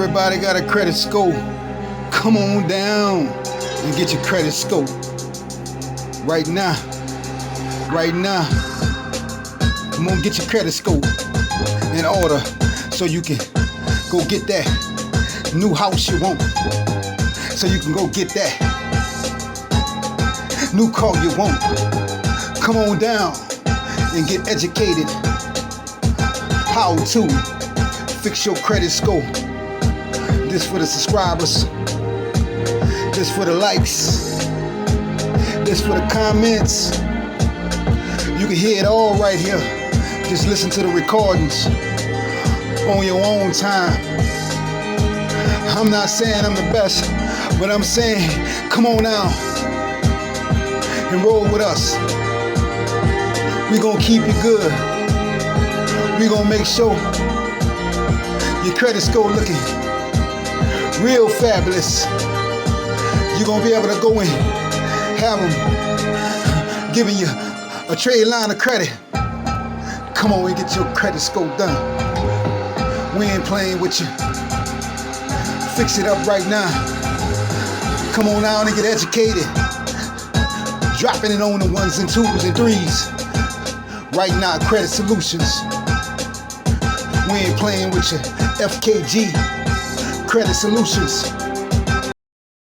Everybody got a credit score. Come on down and get your credit score. Right now. Right now. Come on, get your credit score in order so you can go get that new house you want. So you can go get that new car you want. Come on down and get educated. How to fix your credit score. This for the subscribers. This for the likes. This for the comments. You can hear it all right here. Just listen to the recordings on your own time. I'm not saying I'm the best, but I'm saying come on now and roll with us. We gonna keep you good. We gonna make sure your credit score looking real fabulous. You're gonna be able to go and have them giving you a trade line of credit. Come on and get your credit score done. We ain't playing with you. Fix it up right now. Come on down and get educated. Dropping it on the 1s and 2s and 3s. Right now, Credit Solutions. We ain't playing with you. FKG, Credit Solutions.